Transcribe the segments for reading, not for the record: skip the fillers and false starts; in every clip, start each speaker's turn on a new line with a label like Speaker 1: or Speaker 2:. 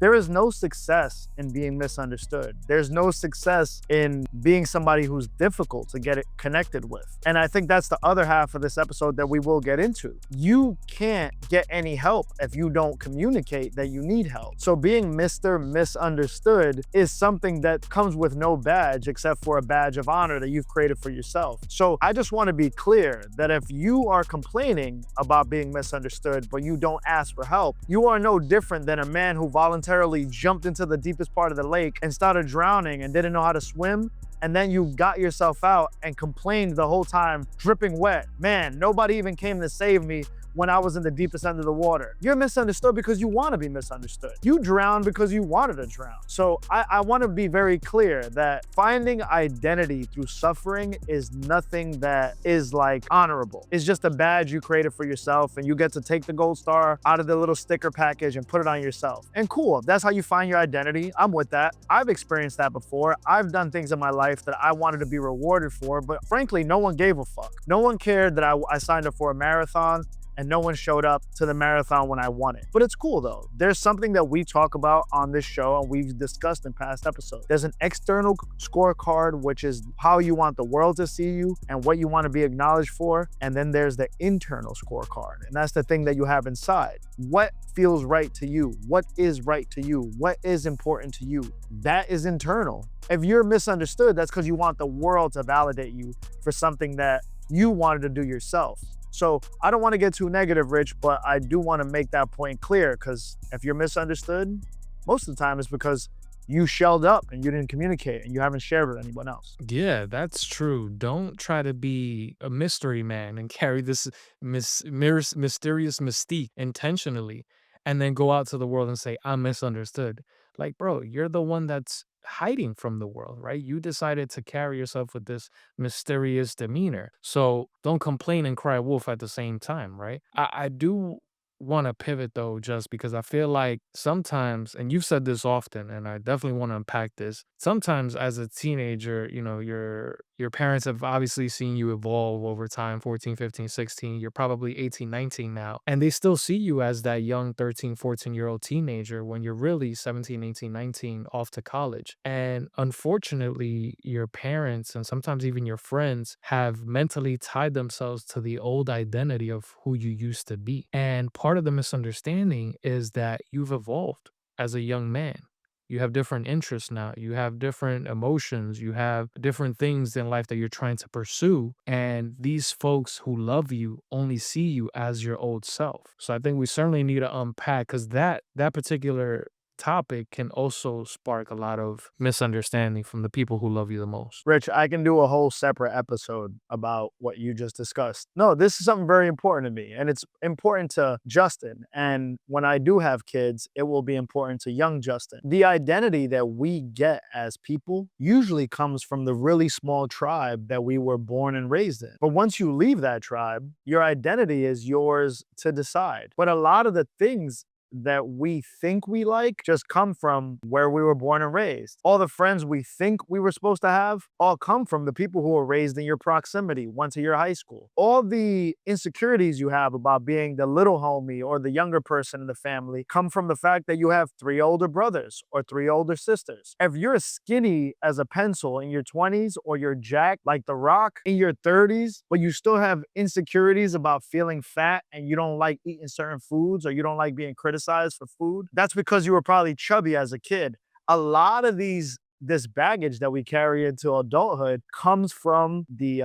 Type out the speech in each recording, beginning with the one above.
Speaker 1: There is no success in being misunderstood. There's no success in being somebody who's difficult to get it connected with. And I think that's the other half of this episode that we will get into. You can't get any help if you don't communicate that you need help. So being Mr. Misunderstood is something that comes with no badge except for a badge of honor that you've created for yourself. So I just want to be clear that if you are complaining about being misunderstood, but you don't ask for help, you are no different than a man who voluntarily jumped into the deepest part of the lake and started drowning and didn't know how to swim. And then you got yourself out and complained the whole time, dripping wet. Man, nobody even came to save me when I was in the deepest end of the water. You're misunderstood because you want to be misunderstood. You drowned because you wanted to drown. So I want to be very clear that finding identity through suffering is nothing that is like honorable. It's just a badge you created for yourself, and you get to take the gold star out of the little sticker package and put it on yourself. And cool, if that's how you find your identity, I'm with that. I've experienced that before. I've done things in my life that I wanted to be rewarded for, but frankly, no one gave a fuck. No one cared that I signed up for a marathon, and no one showed up to the marathon when I won it. But it's cool though. There's something that we talk about on this show and we've discussed in past episodes. There's an external scorecard, which is how you want the world to see you and what you want to be acknowledged for. And then there's the internal scorecard. And that's the thing that you have inside. What feels right to you? What is right to you? What is important to you? That is internal. If you're misunderstood, that's because you want the world to validate you for something that you wanted to do yourself. So I don't want to get too negative, Rich, but I do want to make that point clear, because if you're misunderstood, most of the time it's because you shelled up and you didn't communicate and you haven't shared with anyone else.
Speaker 2: Yeah, that's true. Don't try to be a mystery man and carry this mysterious mystique intentionally and then go out to the world and say, I'm misunderstood. Like, bro, you're the one that's hiding from the world, right? You decided to carry yourself with this mysterious demeanor. So don't complain and cry wolf at the same time, right? I do want to pivot though, just because I feel like sometimes, and you've said this often, and I definitely want to unpack this. Sometimes as a teenager, your parents have obviously seen you evolve over time, 14, 15, 16. You're probably 18, 19 now, and they still see you as that young 13, 14-year-old teenager when you're really 17, 18, 19 off to college. And unfortunately, your parents and sometimes even your friends have mentally tied themselves to the old identity of who you used to be. And part of the misunderstanding is that you've evolved as a young man. You have different interests now. You have different emotions. You have different things in life that you're trying to pursue. And these folks who love you only see you as your old self. So I think we certainly need to unpack, because that particular topic can also spark a lot of misunderstanding from the people who love you the most.
Speaker 1: Rich, I can do a whole separate episode about what you just discussed. No, this is something very important to me, and it's important to Justin. And when I do have kids, it will be important to young Justin. The identity that we get as people usually comes from the really small tribe that we were born and raised in. But once you leave that tribe, your identity is yours to decide. But a lot of the things that we think we like just come from where we were born and raised. All the friends we think we were supposed to have all come from the people who were raised in your proximity, went to your high school. All the insecurities you have about being the little homie or the younger person in the family come from the fact that you have 3 older brothers or 3 older sisters. If you're skinny as a pencil in your 20s, or you're jacked like The Rock in your 30s, but you still have insecurities about feeling fat and you don't like eating certain foods, or you don't like being criticized for food, that's because you were probably chubby as a kid. A lot of this baggage that we carry into adulthood comes from the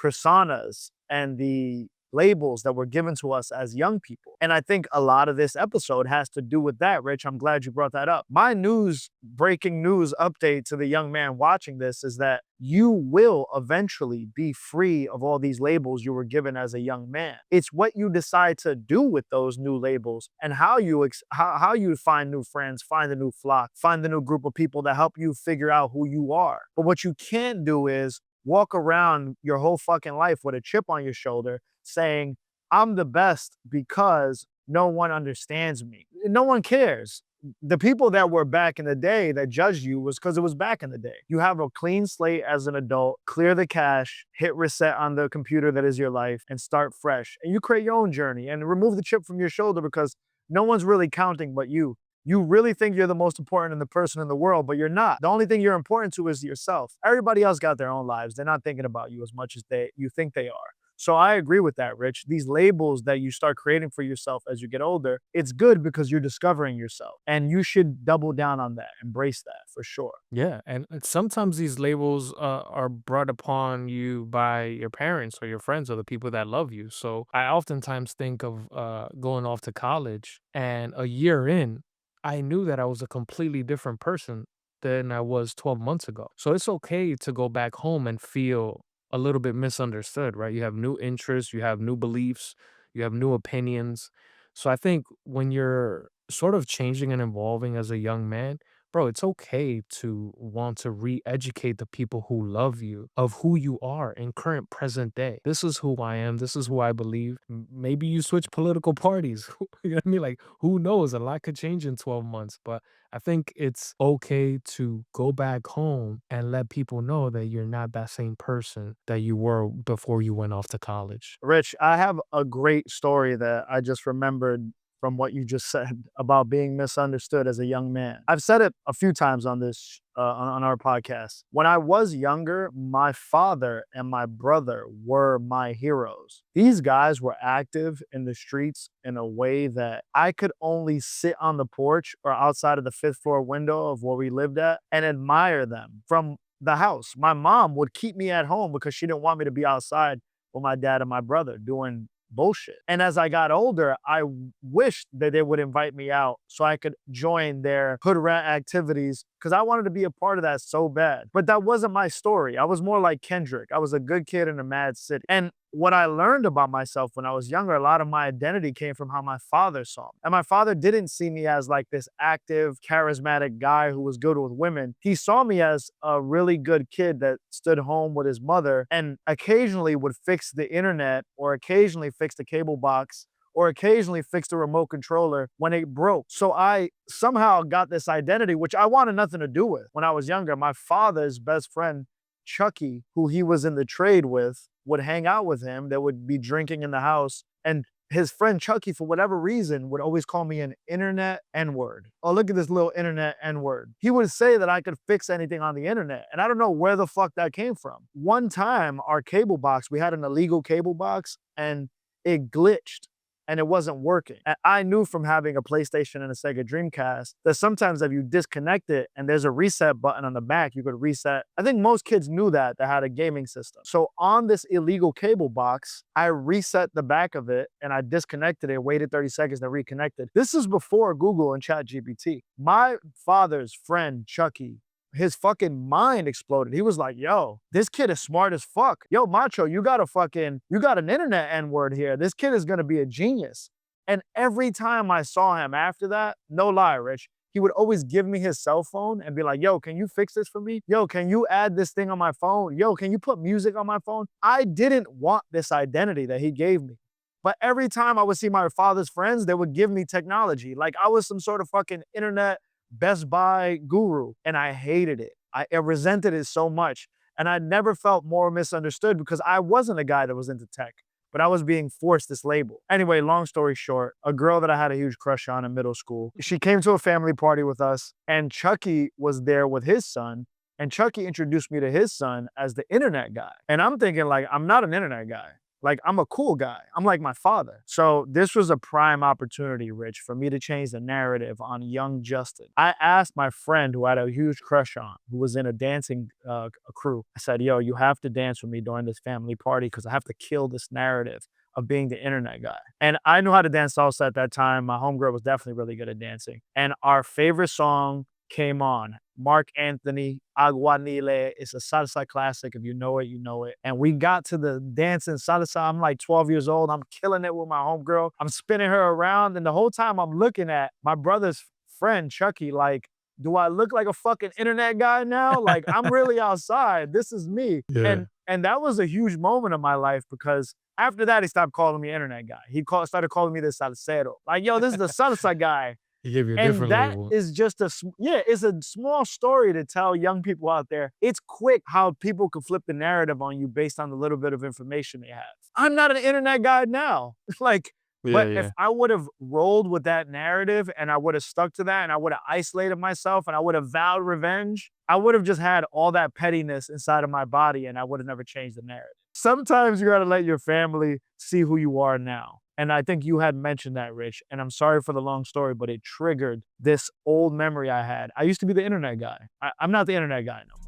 Speaker 1: personas and the labels that were given to us as young people. And I think a lot of this episode has to do with that, Rich. I'm glad you brought that up. My breaking news update to the young man watching this is that you will eventually be free of all these labels you were given as a young man. It's what you decide to do with those new labels and how you find new friends, find a new flock, find the new group of people that help you figure out who you are. But what you can't do is walk around your whole fucking life with a chip on your shoulder saying, I'm the best because no one understands me. No one cares. The people that were back in the day that judged you was because it was back in the day. You have a clean slate as an adult, clear the cache, hit reset on the computer that is your life, and start fresh. And you create your own journey and remove the chip from your shoulder, because no one's really counting but you. You really think you're the most important in the person in the world, but you're not. The only thing you're important to is yourself. Everybody else got their own lives. They're not thinking about you as much as you think they are. So I agree with that, Rich. These labels that you start creating for yourself as you get older, it's good because you're discovering yourself. And you should double down on that, embrace that for sure.
Speaker 2: Yeah, and sometimes these labels are brought upon you by your parents or your friends or the people that love you. So I oftentimes think of going off to college, and a year in, I knew that I was a completely different person than I was 12 months ago. So it's okay to go back home and feel a little bit misunderstood, right? You have new interests, you have new beliefs, you have new opinions. So I think when you're sort of changing and evolving as a young man, bro, it's okay to want to re-educate the people who love you of who you are in current present day. This is who I am. This is who I believe. Maybe you switch political parties. You know what I mean? Like, who knows? A lot could change in 12 months. But I think it's okay to go back home and let people know that you're not that same person that you were before you went off to college.
Speaker 1: Rich, I have a great story that I just remembered from what you just said about being misunderstood as a young man. I've said it a few times on this on our podcast. When I was younger, my father and my brother were my heroes. These guys were active in the streets in a way that I could only sit on the porch or outside of the fifth floor window of where we lived at and admire them from the house. My mom would keep me at home because she didn't want me to be outside with my dad and my brother doing bullshit. And as I got older, I wished that they would invite me out so I could join their hood rat activities because I wanted to be a part of that so bad. But that wasn't my story. I was more like Kendrick. I was a good kid in a mad city. And what I learned about myself when I was younger, a lot of my identity came from how my father saw me. And my father didn't see me as like this active, charismatic guy who was good with women. He saw me as a really good kid that stood home with his mother and occasionally would fix the internet or occasionally fix the cable box or occasionally fix the remote controller when it broke. So I somehow got this identity, which I wanted nothing to do with. When I was younger, my father's best friend, Chucky, who he was in the trade with, would hang out with him. They would be drinking in the house. And his friend Chucky, for whatever reason, would always call me an internet N-word. Oh, look at this little internet N-word. He would say that I could fix anything on the internet. And I don't know where the fuck that came from. One time, our cable box, we had an illegal cable box and it glitched and it wasn't working. And I knew from having a PlayStation and a Sega Dreamcast that sometimes if you disconnect it and there's a reset button on the back, you could reset. I think most kids knew that had a gaming system. So on this illegal cable box, I reset the back of it and I disconnected it, waited 30 seconds and reconnected. This is before Google and ChatGPT. My father's friend, Chucky, his fucking mind exploded. He was like, yo, this kid is smart as fuck. Yo, Macho, you got an internet N-word here. This kid is gonna be a genius. And every time I saw him after that, no lie, Rich, he would always give me his cell phone and be like, yo, can you fix this for me? Yo, can you add this thing on my phone? Yo, can you put music on my phone? I didn't want this identity that he gave me. But every time I would see my father's friends, they would give me technology. Like I was some sort of fucking internet Best Buy guru, and I hated it. I resented it so much. And I never felt more misunderstood because I wasn't a guy that was into tech, but I was being forced this label. Anyway, long story short, a girl that I had a huge crush on in middle school, she came to a family party with us, and Chucky was there with his son. And Chucky introduced me to his son as the internet guy. And I'm thinking, like, I'm not an internet guy. Like, I'm a cool guy. I'm like my father. So this was a prime opportunity, Rich, for me to change the narrative on young Justin. I asked my friend who I had a huge crush on, who was in a dancing crew. I said, yo, you have to dance with me during this family party because I have to kill this narrative of being the internet guy. And I knew how to dance salsa at that time. My homegirl was definitely really good at dancing. And our favorite song came on. Mark Anthony, Aguanile. It's a salsa classic. If you know it, you know it. And we got to the dancing salsa. I'm like 12 years old. I'm killing it with my homegirl. I'm spinning her around. And the whole time I'm looking at my brother's friend, Chucky, like, do I look like a fucking internet guy now? Like, I'm really outside. This is me.
Speaker 2: Yeah.
Speaker 1: And that was a huge moment of my life because after that, he stopped calling me internet guy. Started calling me the salsero. Like, yo, this is the salsa guy.
Speaker 2: He gave you a
Speaker 1: And
Speaker 2: different
Speaker 1: that
Speaker 2: label.
Speaker 1: is just it's a small story to tell young people out there. It's quick how people can flip the narrative on you based on the little bit of information they have. I'm not an internet guy now. Like,
Speaker 2: Yeah,
Speaker 1: But if
Speaker 2: yeah.
Speaker 1: I would have rolled with that narrative and I would have stuck to that and I would have isolated myself and I would have vowed revenge, I would have just had all that pettiness inside of my body and I would have never changed the narrative. Sometimes you got to let your family see who you are now. And I think you had mentioned that, Rich. And I'm sorry for the long story, but it triggered this old memory I had. I used to be the internet guy. I'm not the internet guy no more.